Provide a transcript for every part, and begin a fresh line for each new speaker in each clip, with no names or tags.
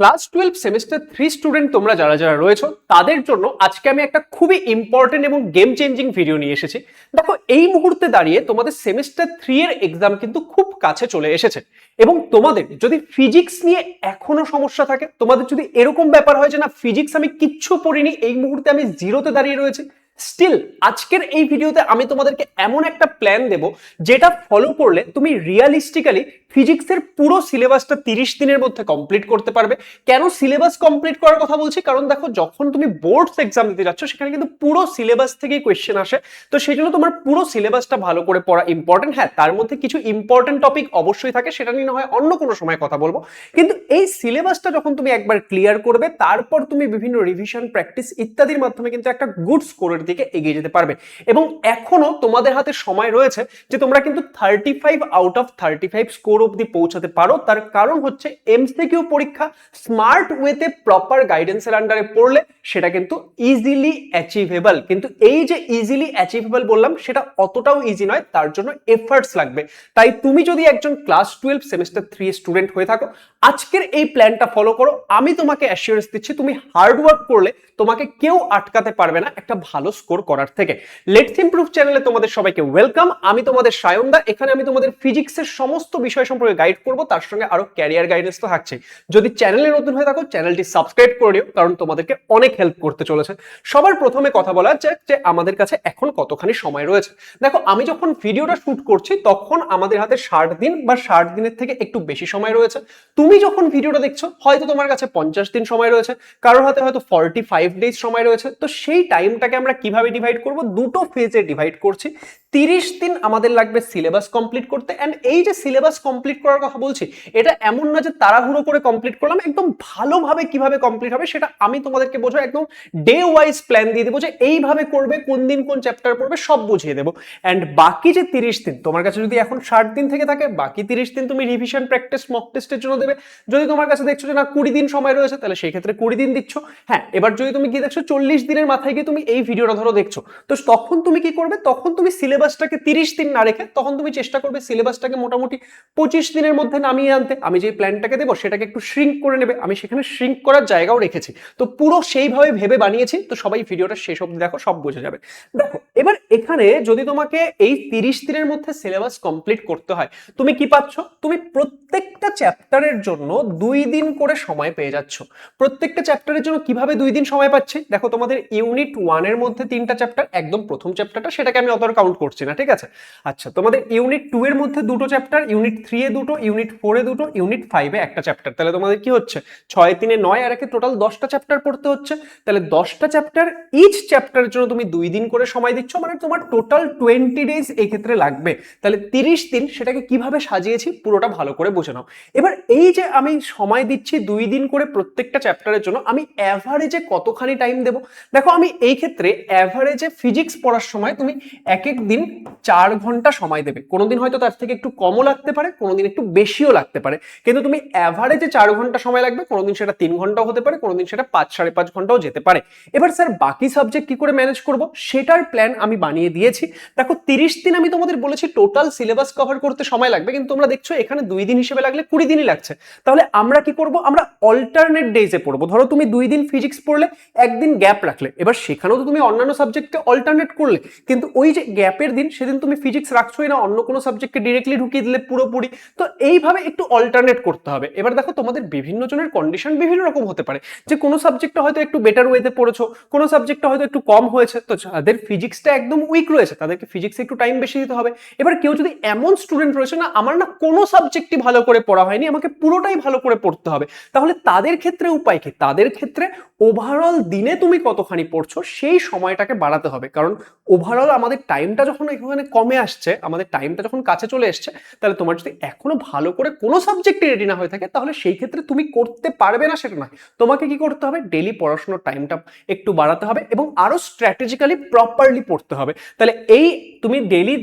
Class 12 semester 3 student তোমরা যারা যারা রয়েছো তাদের জন্য আজকে আমি একটা খুবই ইম্পর্টেন্ট এবং গেম চেঞ্জিং ভিডিও নিয়ে এসেছি। দেখো, এই মুহূর্তে দাঁড়িয়ে তোমাদের সেমিস্টার 3 এর এক্সাম কিন্তু খুব কাছে চলে এসেছে এবং তোমাদের যদি ফিজিক্স নিয়ে এখনো সমস্যা থাকে, তোমাদের যদি এরকম ব্যাপার হয় যে না ফিজিক্স আমি কিচ্ছু পড়িনি, এই মুহূর্তে আমি জিরোতে দাঁড়িয়ে রয়েছি, স্টিল আজকের এই ভিডিওতে আমি তোমাদেরকে এমন একটা প্ল্যান দেব যেটা ফলো করলে তুমি রিয়ালিস্টিক্যালি ফিজিক্সের পুরো সিলেবাসটা 30 দিনের মধ্যে কমপ্লিট করতে পারবে। কেন সিলেবাস কমপ্লিট করার কথা বলছি? কারণ দেখো, যখন তুমি বোর্ডস এক্সাম দিতে যাচ্ছ সেখানে কিন্তু পুরো সিলেবাস থেকেই কোয়েশ্চেন আসে। তো সেই জন্য তোমার পুরো সিলেবাসটা ভালো করে পড়া ইম্পর্টেন্ট। হ্যাঁ, তার মধ্যে কিছু ইম্পর্টেন্ট টপিক অবশ্যই থাকে, সেটা নিয়ে না হয় অন্য কোনো সময় কথা বলবো, কিন্তু এই সিলেবাসটা যখন তুমি একবার ক্লিয়ার করবে তারপর তুমি বিভিন্ন রিভিশন, প্র্যাকটিস ইত্যাদির মাধ্যমে কিন্তু একটা গুড স্কোরের দিকে এগিয়ে যেতে পারবে। এবং এখনো তোমাদের হাতে সময় রয়েছে যে তোমরা কিন্তু 35 আউট অফ 35 স্কোর অবধি পৌঁছাতে পারো। তার কারণ হচ্ছে এমসিকিউ পরীক্ষা স্মার্ট ওয়েতে প্রপার গাইডেন্সের আন্ডারে পড়লে সেটা কিন্তু ইজিলি অ্যাচিভেবল। কিন্তু এই যে ইজিলি অ্যাচিভেবল বললাম, সেটা অতটাও ইজি নয়, তার জন্য এফার্টস লাগবে। তাই তুমি যদি একজন ক্লাস 12 সেমিস্টার 3 স্টুডেন্ট হয়ে থাকো, আজকের এই প্ল্যানটা ফলো করো। আমি তোমাকে অ্যাসিওরেন্স দিচ্ছি, তুমি হার্ড ওয়ার্ক করলে তোমাকে কেউ আটকাতে পারবে না একটা ভালো স্কোর করার থেকে। লেটস ইমপ্রুভ চ্যানেলে তোমাদের সবাইকে ওয়েলকাম। আমি তোমাদের সায়নদা। এখানে আমি তোমাদের ফিজিক্সের সমস্ত বিষয় সম্পর্কে গাইড করব, তার সঙ্গে আরো ক্যারিয়ার গাইডেন্স তো থাকছে। যদি চ্যানেলে নতুন হয়ে থাকো, চ্যানেলটি সাবস্ক্রাইব করে নিও, কারণ তোমাদেরকে অনেক হেল্প করতে চলেছে। সবার প্রথমে কথা বলা যাক যে আমাদের কাছে এখন কতখানি সময় রয়েছে। দেখো, আমি যখন ভিডিওটা শুট করছি তখন আমাদের হাতে 60 দিন বা 60 দিনের থেকে একটু বেশি সময় রয়েছে। তুমি যখন ভিডিওটা দেখছো হয়তো তোমার কাছে 50 দিন সময় রয়েছে, কারোর হাতে হয়তো 45 ডেজ সময় রয়েছে। তো সেই টাইমটাকে আমরা কিভাবে ডিভাইড করব? দুটো ফেজে ডিভাইড করছি। 30 দিন আমাদের লাগবে সিলেবাস কমপ্লিট করতে। এন্ড এই যে সিলেবাস কমপ্লিট করার কথা বলছি, এটা এমন না যে তাড়াহুড়ো করে কমপ্লিট করলাম, একদম ভালোভাবে কিভাবে কমপ্লিট হবে সেটা আমি তোমাদেরকে বোঝাবো। একদম ডে ওয়াইজ প্ল্যান দিয়ে দেবো যে এইভাবে করবে, কোন দিন কোন চ্যাপ্টার পড়বে সব বুঝিয়ে দেবো। এন্ড বাকি যে 30 দিন তোমার কাছে যদি এখন 60 দিন থেকে থাকে, বাকি 30 দিন তুমি রিভিশন, প্র্যাকটিস, মক টেস্টের জন্য দেবে। যদি তোমার কাছে দেখছো যে না 20 দিন সময় রয়েছে, তাহলে সেই ক্ষেত্রে 20 দিন দিচ্ছ। হ্যাঁ, এবার যদি তুমি কি দেখছো 40 দিনের মাথায় গিয়ে তুমি এই ভিডিওটা ধরো দেখছো, তো তখন তুমি কি করবে? তখন তুমি সিলেবাসটাকে 30 দিন না রেখে তখন তুমি চেষ্টা করবে সিলেবাসটাকে মোটামুটি 25 দিনের মধ্যে নামিয়ে আনতে। আমি যে প্ল্যানটাকে দেবো সেটাকে একটু শ্রিঙ্ক করে নেবে, আমি সেখানে শ্রিঙ্ক করার জায়গাও রেখেছি। তো পুরো সেইভাবে ভেবে বানিয়েছি। তো সবাই ভিডিওটা শেষ অবধি দেখো, সব বোঝা যাবে। দেখো, এবার এখানে যদি তোমাকে এই 30 দিনের মধ্যে সিলেবাস কমপ্লিট করতে হয়, তুমি কি পাচ্ছ? তুমি প্রত্যেকটা চ্যাপ্টারের জন্য 2 দিন করে সময় পেয়ে যাচ্ছ। প্রত্যেকটা চ্যাপ্টারের জন্য কিভাবে 2 দিন সময় পাচ্ছি? দেখো, তোমাদের ইউনিট 1 এর মধ্যে 3টা চ্যাপ্টার, একদম প্রথম চ্যাপ্টারটা সেটাকে আমি অতটা কাউন্ট করছি না, ঠিক আছে? আচ্ছা, তোমাদের ইউনিট 2 এর মধ্যে 2টো চ্যাপ্টার, ইউনিট 3 এ 2টো, ইউনিট 4 এ 2টো, ইউনিট 5 এ একটা চ্যাপ্টার। তাহলে তোমাদের কি হচ্ছে? 6 3 9 আর একে টোটাল 10টা চ্যাপ্টার পড়তে হচ্ছে। তাহলে 10টা চ্যাপ্টার, ইচ চ্যাপ্টারের জন্য তুমি 2 দিন করে সময় দিচ্ছ, মানে তোমার টোটাল 20 ডেজ এই ক্ষেত্রে লাগবে। তাহলে 30 দিন সেটাকে কিভাবে সাজিয়েছি পুরোটা ভালো করে বুঝে নাও। এবার এই যে আমি সময় দিচ্ছি 2 দিন করে প্রত্যেকটা চ্যাপ্টারের জন্য, আমি অ্যাভারেজে কতখানি টাইম দেবো? দেখো, আমি এই ক্ষেত্রে অ্যাভারেজে ফিজিক্স পড়ার সময় তুমি এক এক দিন 4 ঘন্টা সময় দেবে। কোনোদিন হয়তো তার থেকে একটু কমও লাগতে পারে, কোনোদিন একটু বেশিও লাগতে পারে, কিন্তু তুমি অ্যাভারেজে 4 ঘন্টা সময় লাগবে। কোনোদিন সেটা 3 ঘন্টাও হতে পারে, কোনোদিন সেটা 5 5.5 ঘন্টাও যেতে পারে। এবার স্যার বাকি সাবজেক্ট কি করে ম্যানেজ করব সেটার প্ল্যান আমি বানিয়ে দিয়েছি। দেখো, 30 দিন আমি তোমাদের বলেছি টোটাল সিলেবাস কভার করতে সময় লাগবে, কিন্তু তোমরা দেখছো এখানে 2 দিন হিসেবে লাগলে 20 দিনই লাগছে। তাহলে আমরা কি করব? আমরা অল্টারনেট ডেজে পড়বো। ধরো তুমি 2 দিন ফিজিক্স পড়লে, একদিন গ্যাপ রাখলে, এবার সেখানেও তো তুমি অন্যান্য সাবজেক্টকে অল্টারনেট করলে, কিন্তু ওই যে গ্যাপের দিন সেদিন তুমি ফিজিক্স রাখছোই না, অন্য কোনো সাবজেক্টকে ডিরেক্টলি ঢুকিয়ে দিলে পুরোপুরি। তো এইভাবে একটু অল্টারনেট করতে হবে। এবার দেখো, তোমাদের বিভিন্ন জনের কন্ডিশন বিভিন্ন রকম হতে পারে, যে কোনো সাবজেক্টটা হয়তো একটু বেটার ওয়েতে পড়েছো, কোনো সাবজেক্টটা হয়তো একটু কম হয়েছে। তো যাদের ফিজিক্সটা একদম উইক রয়েছে তাদেরকে ফিজিক্সে একটু টাইম বেশি দিতে হবে। এবার কেউ যদি এমন স্টুডেন্ট রয়েছে না, আমার না কোনো সাবজেক্টই ভালো করে পড়া হয়নি, আমাকে পুরোটাই ভালো করে পড়তে হবে, তাহলে তাদের ক্ষেত্রে উপায় কি? তাদের ক্ষেত্রে ওভারঅল দিনে তুমি কতখানি পড়ছো সেই সময়টাকে বাড়াতে হবে। কারণ ওভারঅল আমাদের টাইমটা যখন এখানে কমে আসছে, আমাদের টাইমটা যখন কাছে চলে এসছে, তাহলে তোমার যদি এখনো ভালো করে কোনো সাবজেক্টে রেডি না হয়ে থাকে, তাহলে সেই ক্ষেত্রে তুমি করতে পারবে না সেটা নয়। তোমাকে কি করতে হবে? ডেলি পড়াশোনার টাইমটা একটু বাড়াতে হবে এবং আরো স্ট্র্যাটেজিক্যালি প্রপারলি পড়তে হবে। তাহলে এই তুমি ডেলি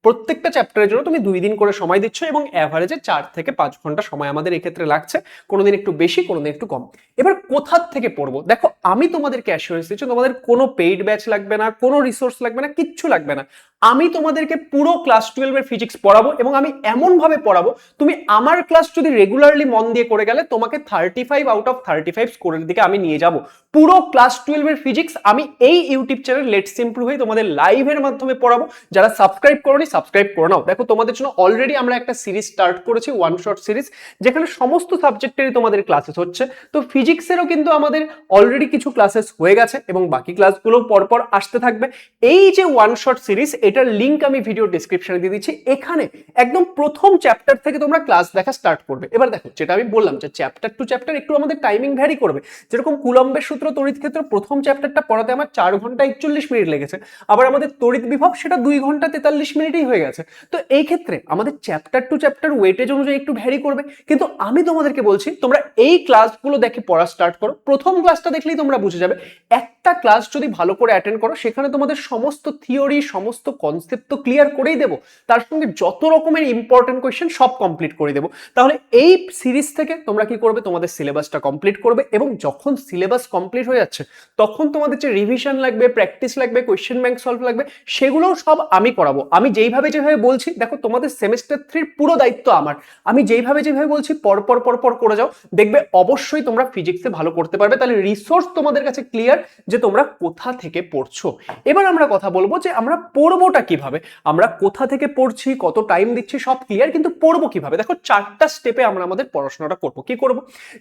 প্রত্যেকটা চ্যাপ্টারের জন্য তুমি 2 দিন করে সময় দিচ্ছ এবং অ্যাভারেজে 4 থেকে 5 ঘন্টা সময় আমাদের এক্ষেত্রে লাগছে, কোনোদিন একটু বেশি, কোনোদিন একটু কম। এবার কোথা থেকে পড়বো? দেখো, আমি তোমাদেরকে অ্যাসিওরেন্স দিচ্ছি তোমাদের কোনো পেইড ব্যাচ লাগবে না, কোনো রিসোর্স লাগবে না, কিচ্ছু লাগবে না। আমি তোমাদেরকে পুরো ক্লাস 12 এর ফিজিক্স পড়াবো এবং আমি এমন ভাবে পড়াবো তুমি আমার ক্লাস যদি রেগুলারলি মন দিয়ে করে গেলে তোমাকে 35 আউট অফ 35 স্কোরের দিকে আমি নিয়ে যাব। পুরো ক্লাস 12 এর ফিজিক্স আমি এই ইউটিউব চ্যানেল লেটস ইমপ্রুভ হয়ে তোমাদের লাইভের মাধ্যমে পড়াবো। যারা সাবস্ক্রাইব করোনি সাবস্ক্রাইব করে নাও। দেখো তোমাদের জন্য অলরেডি আমরা একটা সিরিজ স্টার্ট করেছি, ওয়ান শট সিরিজ, যেখানে সমস্ত সাবজেক্টেরই তোমাদের ক্লাসেস হচ্ছে। তো ফিজিক্সেরও কিন্তু আমাদের অলরেডি কিছু ক্লাসেস হয়ে গেছে এবং বাকি ক্লাসগুলো পরপর আসতে থাকবে। এই যে ওয়ান শট সিরিজ, এটার লিংক আমি ভিডিও ডেসক্রিপশনে দিয়ে দিচ্ছি। এখানে একদম প্রথম চ্যাপ্টার থেকে তোমরা ক্লাস দেখা স্টার্ট করবে। এবার দেখো, যেটা আমি বললাম যে চ্যাপ্টার টু চ্যাপ্টার একটু আমাদের টাইমিং ভ্যারি করবে। যেরকম কুলম্বের সূত্র তড়িৎ ক্ষেত্র প্রথম চ্যাপ্টারটা পড়াতে আমার 4 ঘন্টা 41 মিনিট লেগেছে, আবার আমাদের তড়িৎ বিভব সেটা 2 ঘন্টা 43 মিনিটই হয়ে গেছে। তো এই ক্ষেত্রে আমাদের চ্যাপ্টার টু চ্যাপ্টার ওয়েটেজ অনুযায়ী একটু ভ্যারি করবে। কিন্তু আমি তোমাদেরকে বলছি তোমরা এই ক্লাসগুলো দেখে পড়া স্টার্ট করো। প্রথম ক্লাসটা দেখলেই তোমরা বুঝে যাবে। একটা ক্লাস যদি ভালো করে অ্যাটেন্ড করো, সেখানে তোমাদের সমস্ত থিওরি সমস্ত কনসেপ্ট তো ক্লিয়ার করেই দেবো, তার সঙ্গে যত রকমের ইম্পর্টেন্ট কোয়েশ্চেন সব কমপ্লিট করে দেবো। তাহলে এই সিরিজ থেকে তোমরা কি করবে, তোমাদের সিলেবাসটা কমপ্লিট করবে এবং যখন সিলেবাস কমপ্লিট হয়ে যাচ্ছে তখন তোমাদের যে রিভিশন লাগবে, প্র্যাকটিস লাগবে, কোয়েশ্চেন ব্যাংক সলভ লাগবে, সেগুলোও সব আমি করাবো। আমি যেভাবে বলছি, দেখো তোমাদের সেমেস্টার 3 পুরো দায়িত্ব আমার। আমি যেভাবে বলছি পরপর পরপর করে যাও, দেখবে অবশ্যই তোমরা ফিজিক্সে ভালো করতে পারবে। তাহলে রিসোর্স তোমাদের কাছে ক্লিয়ার যে তোমরা কোথা থেকে পড়ছো। এবার আমরা কথা বলবো যে আমরা পড়বোটা কিভাবে, আমরা কোথা থেকে পড়ছি, কত টাইম দিচ্ছি, সব ক্লিয়ার, কিন্তু পড়বো কিভাবে। দেখো 4টা স্টেপে আমরা আমাদের পড়াশোনাটা করবো। কি করব,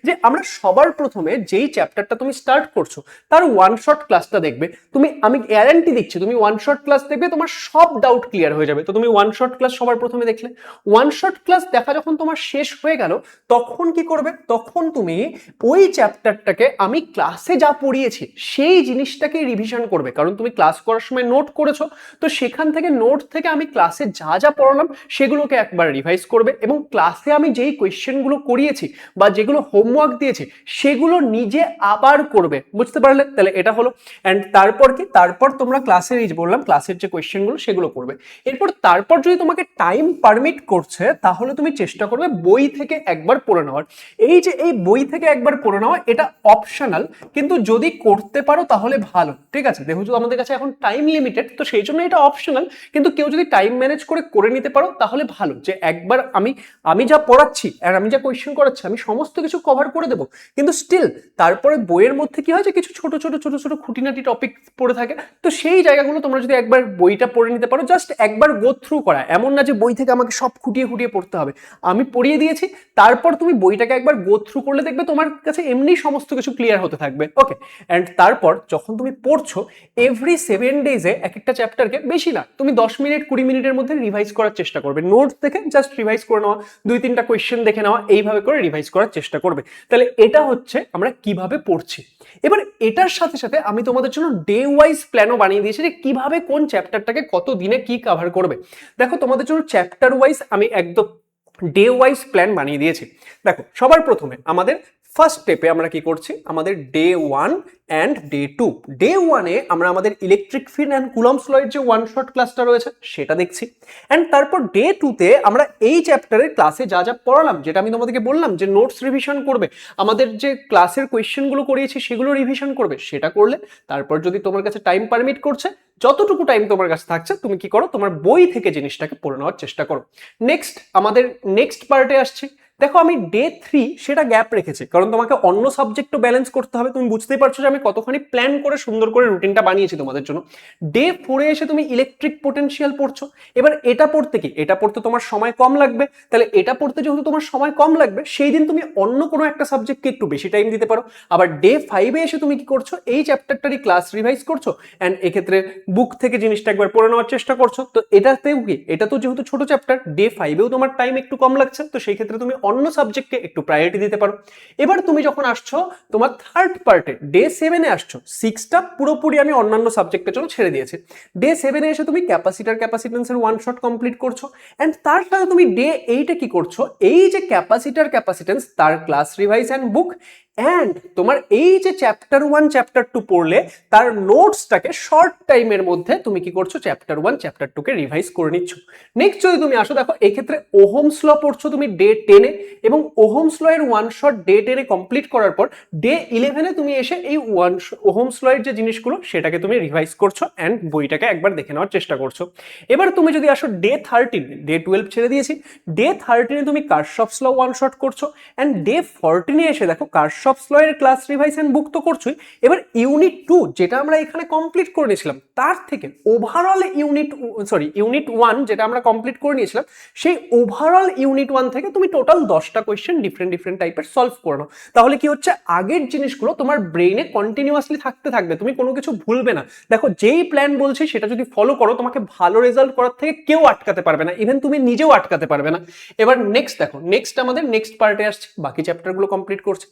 যে আমরা সবার প্রথমে যেই চ্যাপ্টারটা তুমি স্টার্ট করছো তার ওয়ান শট ক্লাসটা দেখবে। আমি গ্যারান্টি দিচ্ছি, তুমি ওয়ান শট ক্লাস দেখবে, তোমার সব ডাউট ক্লিয়ার হয়ে যাবে। তো তুমি ওয়ান শট ক্লাস সবার প্রথমে দেখলে, ওয়ান শট ক্লাস দেখা যখন তোমার শেষ হয়ে গেল, তখন কি করবে, তখন তুমি ওই চ্যাপ্টারটাকে আমি ক্লাসে যা পড়িয়েছি সেই জিনিসটাকে রিভিশন করবে। কারণ তুমি ক্লাস করার সময় নোট করেছো, তো সেখান থেকে নোট থেকে আমি ক্লাসে যা যা পড়ালাম সেগুলোকে একবার রিভাইজ করবে এবং ক্লাসে আমি যেই কোয়েশ্চেনগুলো করিয়েছি বা যেগুলো হোমওয়ার্ক দিয়েছি সেগুলো নিজে আবার করবে। বুঝতে পারলে? তাহলে এটা হলো। অ্যান্ড তারপর কি, তারপর তোমরা ক্লাসের এই যে বললাম ক্লাসের যে কোয়েশ্চেনগুলো সেগুলো করবে। তারপর যদি তোমাকে টাইম পারমিট করছে তাহলে তুমি চেষ্টা করবে বই থেকে একবার পড়ে নেওয়ার। এই যে এই বই থেকে একবার পড়ে নেওয়া, এটা অপশনাল, কিন্তু যদি করতে পারো তাহলে ভালো। ঠিক আছে, দেখো আমাদের কাছে এখন টাইম লিমিটেড, তো সেই জন্য এটা অপশনাল, কিন্তু কেউ যদি টাইম ম্যানেজ করে নিতে পারো তাহলে ভালো। যে একবার আমি যা পড়াচ্ছি আর আমি যা কোয়েশ্চেন করাচ্ছি আমি সমস্ত কিছু কভার করে দেবো, কিন্তু স্টিল তারপরে বইয়ের মধ্যে কি হয় যে কিছু ছোট ছোট ছোট ছোট খুঁটিনাটি টপিক পড়ে থাকে। তো সেই জায়গাগুলো তোমরা যদি একবার বইটা পড়ে নিতে পারো, জাস্ট একবার গো থ্রু করা, এমন না যে বই থেকে আমাকে সব খুঁটিয়ে খুঁটিয়ে পড়তে হবে। আমি পড়িয়ে দিয়েছি, তারপর তুমি বইটাকে একবার গো থ্রু করলে দেখবে তোমার কাছে এমনি সমস্ত কিছু ক্লিয়ার হতে থাকবে। ওকে, অ্যান্ড তারপর যখন তুমি পড়ছো এভরি 7 ডেজে এক একটা চ্যাপ্টারকে, বেশি না তুমি 10 মিনিট 20 মিনিটের মধ্যে রিভাইজ করার চেষ্টা করবে। নোটস দেখে জাস্ট রিভাইজ করে নেওয়া, 2-3টা কোয়েশ্চেন দেখে নেওয়া, এইভাবে করে রিভাইজ করার চেষ্টা করবে। তাহলে এটা হচ্ছে আমরা কিভাবে পড়ছি। এবার এটার সাথে সাথে আমি তোমাদের জন্য ডে ওয়াইজ প্ল্যানও বানিয়ে দিয়েছি যে কিভাবে কোন চ্যাপ্টারটাকে কত দিনে কি কভার করবে। দেখো তোমাদের জন্য চ্যাপ্টার ওয়াইজ আমি একদম ডে ওয়াইজ প্ল্যান বানিয়ে দিয়েছি। দেখো সবার প্রথমে আমাদের ফার্স্ট স্টেপে আমরা কি করছি, আমাদের ডে 1 অ্যান্ড ডে 2। ডে 1-এ আমরা আমাদের electric field and Coulomb's law এর যে ওয়ান শট ক্লাসটা রয়েছে সেটা দেখছি। অ্যান্ড তারপর ডে 2-তে আমরা এই চ্যাপ্টারের ক্লাসে যা যা পড়ালাম, যেটা আমি তোমাদেরকে বললাম যে নোটস রিভিশন করবে, আমাদের যে ক্লাসের কোয়েশ্চেনগুলো করিয়েছি সেগুলো রিভিশন করবে, সেটা করলে তারপর যদি তোমার কাছে টাইম পারমিট করছে, যতটুকু টাইম তোমার কাছে থাকছে তুমি কি করো, তোমার বই থেকে জিনিসটাকে পড়ে নেওয়ার চেষ্টা করো। নেক্সট আমাদের নেক্সট পার্টে আসছি। দেখো আমি ডে 3 সেটা গ্যাপ রেখেছি, কারণ তোমাকে অন্য সাবজেক্টও ব্যালেন্স করতে হবে। তুমি বুঝতেই পারছো যে আমি কতখানি প্ল্যান করে সুন্দর করে রুটিনটা বানিয়েছি তোমাদের জন্য। ডে 4-এ এসে তুমি ইলেকট্রিক পোটেনশিয়াল পড়ছো। এবার এটা পড়তে কি, এটা পড়তে তোমার সময় কম লাগবে। তাহলে এটা পড়তে যেহেতু তোমার সময় কম লাগবে, সেই দিন তুমি অন্য কোনো একটা সাবজেক্টকে একটু বেশি টাইম দিতে পারো। আবার ডে 5-এ এসে তুমি কি করছো, এই চ্যাপ্টারটারই ক্লাস রিভাইজ করছো অ্যান্ড এক্ষেত্রে বুক থেকে জিনিসটা একবার পড়ে নেওয়ার চেষ্টা করছো। তো এটাতেও কি, এটা তো যেহেতু ছোট চ্যাপ্টার, ডে 5-এও তোমার টাইম একটু কম লাগছে, তো সেই ক্ষেত্রে তুমি অন্য সাবজেক্টকে একটু প্রায়োরিটি দিতে পারো। এবার তুমি যখন আসছো তোমার থার্ড পার্টে, ডে 7-এ আসছো, 6টা পুরোপুরি আমি অন্যান্য সাবজেক্টের জন্য ছেড়ে দিয়েছি। ডে 7-এ এসে তুমি ক্যাপাসিটার ক্যাপাসিটেন্সের ওয়ান শট কমপ্লিট করছো অ্যান্ড তার সাথে তুমি ডে 8-এ কি করছো, এই যে ক্যাপাসিটার ক্যাপাসিটেন্স তার class revise and book and তোমার এই যে চ্যাপ্টার 1 চ্যাপ্টার 2 পড়লে তার নোটসটাকে শর্ট টাইমের মধ্যে তুমি কি করছো, চ্যাপ্টার 1 চ্যাপ্টার 2 কে রিভাইজ করে নিচ্ছ। নেক্সট যদি তুমি আসো, দেখো এই ক্ষেত্রে ওহমস ল পড়ছো তুমি ডে 10 এ, এবং ওহমস ল এর ওয়ান শট ডে 10 এ কমপ্লিট করার পর ডে 11 এ তুমি এসে এই ওহমস ল এর যে জিনিসগুলো সেটাকে তুমি রিভাইজ করছো অ্যান্ড বইটাকে একবার দেখে নেওয়ার চেষ্টা করছো। এবার তুমি যদি আসো ডে 13, ডে 12 ছেড়ে দিয়েছি, ডে 13 এ তুমি কারশফস ল ওয়ান শট করছো অ্যান্ড ডে 14 এ এসে দেখো কারশফস ল এর ক্লাস রিভাইজ এন্ড বুক তো করছোই, এবার ইউনিট 2 যেটা আমরা এখানে কমপ্লিট করে নিয়েছিলাম তার থেকে ওভারঅল ইউনিট 1 যেটা আমরা কমপ্লিট করে নিয়েছিলাম সেই ওভারঅল ইউনিট 1 থেকে তুমি টোটাল 10টা কোয়েশ্চেন ডিফারেন্ট টাইপের সলভ করে নাও। তাহলে কি হচ্ছে, আগের জিনিসগুলো তোমার ব্রেইনে কন্টিনিউয়াসলি থাকতে থাকবে, তুমি কোনো কিছু ভুলবে না। দেখো যেই প্ল্যান বলছি সেটা যদি ফলো করো, তোমাকে ভালো রেজাল্ট করার থেকে কেউ আটকাতে পারবে না, ইভেন তুমি নিজেও আটকাতে পারবে না। এবার নেক্সট দেখো, নেক্সট আমাদের নেক্সট পার্টে আসছে, বাকি চ্যাপ্টারগুলো কমপ্লিট করছে।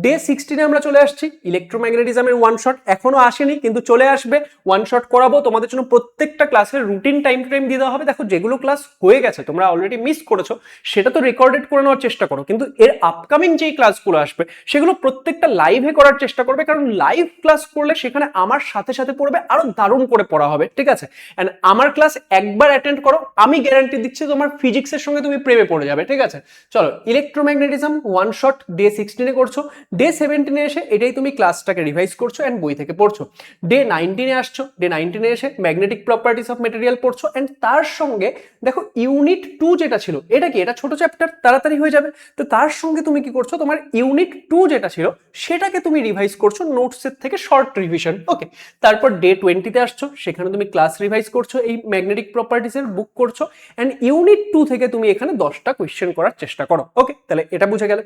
ডে 16 এ আমরা চলে আসছি, ইলেকট্রোম্যাগনেটিজমের ওয়ান শট এখনো আসেনি কিন্তু চলে আসবে, ওয়ান শট করাবো তোমাদের জন্য। প্রত্যেকটা ক্লাসের রুটিন টাইম ফ্রেম দিয়ে দেওয়া হবে। দেখো যেগুলো ক্লাস হয়ে গেছে তোমরা অলরেডি মিস করেছো সেটা তো রেকর্ডেড করে নেওয়ার চেষ্টা করো, কিন্তু এর আপকামিং যেই ক্লাসগুলো আসবে সেগুলো প্রত্যেকটা লাইভে করার চেষ্টা করবে, কারণ লাইভ ক্লাস করলে সেখানে আমার সাথে সাথে পড়বে, আরো দারুণ করে পড়া হবে, ঠিক আছে? এন্ড আমার ক্লাস একবার অ্যাটেন্ড করো, আমি গ্যারান্টি দিচ্ছি তোমার ফিজিক্সের সঙ্গে তুমি প্রেমে পড়ে যাবে, ঠিক আছে? চলো, ইলেকট্রোম্যাগনেটিজম ওয়ান শট ডে 16 এ করছো, ডে 17 এ এসে এটাই তুমি ক্লাসটাকে রিভাইজ করছো এন্ড বই থেকে পড়ছো। ডে 19 এ আসছো, ডে 19 এ এসে ম্যাগনেটিক প্রপার্টিস অফ মেটেরিয়াল পড়ছো এন্ড তার সঙ্গে দেখো ইউনিট 2 যেটা ছিল, এটা কি, এটা ছোট চ্যাপ্টার, তাড়াতাড়ি হয়ে যাবে, তো তার সঙ্গে তুমি কি করছো, তোমার ইউনিট 2 যেটা ছিল সেটাকে তুমি রিভাইজ করছো নোটসের থেকে শর্ট রিভিশন, ওকে? তারপর ডে 20 তে আসছো, সেখানে তুমি ক্লাস রিভাইজ করছো, এই ম্যাগনেটিক প্রপার্টিসের বুক করছো এন্ড ইউনিট 2 থেকে তুমি এখানে 10টা কোয়েশ্চেন করার চেষ্টা করো, ওকে? তাহলে এটা বুঝে গেলে।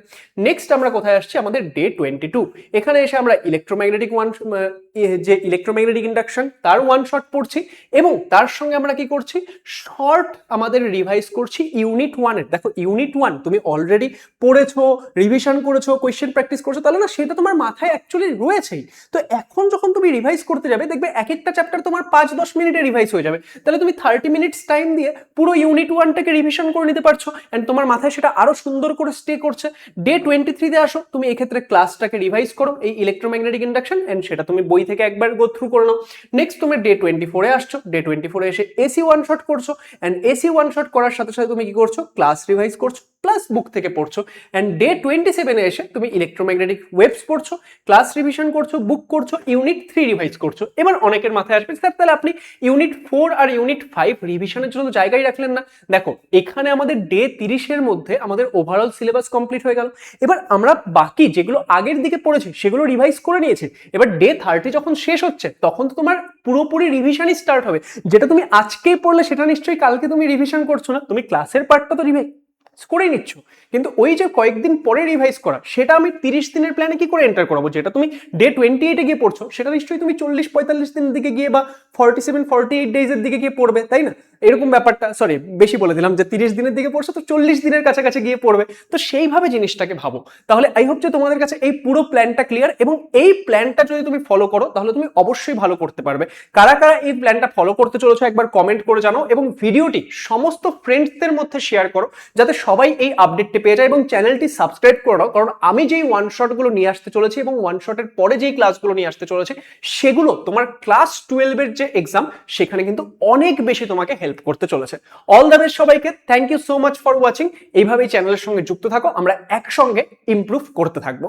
নেক্সট আমরা কোথায় আসছি, আমাদের ডে 22, এখানে এসে আমরা ইলেকট্রোম্যাগনেটিক যে ইলেকট্রোম্যাগনেটিক ইন্ডাকশন তার ওয়ান শট পড়ছি এবং তার সঙ্গে আমরা কি করছি, শর্ট আমাদের রিভাইজ করছি ইউনিট 1 এর। দেখো ইউনিট 1 তুমি অলরেডি পড়েছো, রিভিশন করেছো, কোয়েশ্চেন প্র্যাকটিস করছো, তাহলে না সেটা তোমার মাথায় অ্যাকচুয়ালি রয়েছেই। তো এখন যখন তুমি রিভাইজ করতে যাবে দেখবে এক একটা চ্যাপ্টার তোমার 5-10 মিনিটে রিভাইজ হয়ে যাবে, তাহলে তুমি 30 মিনিটস টাইম দিয়ে পুরো ইউনিট 1টাকে রিভিশন করে নিতে পারছো এন্ড তোমার মাথায় সেটা আরো সুন্দর করে স্টে করছে। ডে 23 তে আসো, তুমি এই ক্ষেত্রে ক্লাসটাকে রিভাইজ করো এই ইলেকট্রোম্যাগনেটিক ইন্ডাকশন এন্ড সেটা তুমি বই থেকে একবার গো থ্রু করে নাও। নেক্সট তুমি ডে 24 এ আসছো, ডে 24 এ এসে এসি ওয়ান শট করছো এন্ড এসি ওয়ান শট করার সাথে সাথে তুমি কি করছো, ক্লাস রিভাইজ করছো প্লাস বুক থেকে পড়ছো এন্ড ডে 27 এ এসে তুমি ইলেকট্রোম্যাগনেটিক ওয়েভস পড়ছো, ক্লাস রিভিশন করছো, বুক করছো, ইউনিট 3 রিভাইজ করছো। এবার অনেকের মাথায় আসবে স্যার তাহলে আপনি ইউনিট 4 আর ইউনিট 5 রিভিশনের জন্য জায়গায় রাখলেন না। দেখো এখানে আমাদের ডে 30 এর মধ্যে আমাদের ওভারঅল সিলেবাস কমপ্লিট হয়ে গেল, এবার আমরা বাকি যেগুলো আগের দিকে পড়েছি সেগুলো রিভাইজ করে নিয়েছি। এবার ডে 30 যখন শেষ হচ্ছে তখন তো তোমার পুরোপুরি রিভিশনই স্টার্ট হবে, যেটা তুমি আজকেই পড়লে সেটা নিশ্চয়ই কালকে তুমি রিভিশন করছো না, তুমি ক্লাসের পার্টটা তো রিভাইজ করে নিচ্ছ, কিন্তু ওই যে কয়েকদিন পরে রিভাইজ করা সেটা আমি 30 দিনের প্ল্যানে কি করে এন্টার করাবো? যেটা তুমি ডে 28 এ গিয়ে পড়ছো সেটা নিশ্চয়ই তুমি 40-45 দিনের দিকে গিয়ে বা 47-48 ডেজের দিকে গিয়ে পড়বে, তাই না? এরকম ব্যাপারটা, সরি বেশি বলে দিলাম, যে 30 দিনের দিকে পড়ছো তো 40 দিনের কাছাকাছি গিয়ে পড়বে, তো সেইভাবে জিনিসটাকে ভাবো। তাহলে আই হোপ যে তোমাদের কাছে এই পুরো প্ল্যানটা ক্লিয়ার, এবং এই প্ল্যানটা যদি তুমি ফলো করো তাহলে তুমি অবশ্যই ভালো করতে পারবে। কারা কারা এই প্ল্যানটা ফলো করতে চলেছো একবার কমেন্ট করে জানাও, এবং ভিডিওটি সমস্ত ফ্রেন্ডসদের মধ্যে শেয়ার করো যাতে সবাই এই আপডেটটি পেয়ে যায়, এবং চ্যানেলটি সাবস্ক্রাইব করে নাও, কারণ আমি যেই ওয়ান শটগুলো নিয়ে আসতে চলেছি এবং ওয়ান শটের পরে যেই ক্লাসগুলো নিয়ে আসতে চলেছে সেগুলো তোমার ক্লাস 12 এর যে এক্সাম সেখানে কিন্তু অনেক বেশি তোমাকে হেল্প করতে চলেছে। অল দ্য বেস্ট সবাইকে, thank you so much for watching. এইভাবেই চ্যানেলের সঙ্গে যুক্ত থাকো, আমরা একসঙ্গে ইমপ্রুভ করতে থাকবো।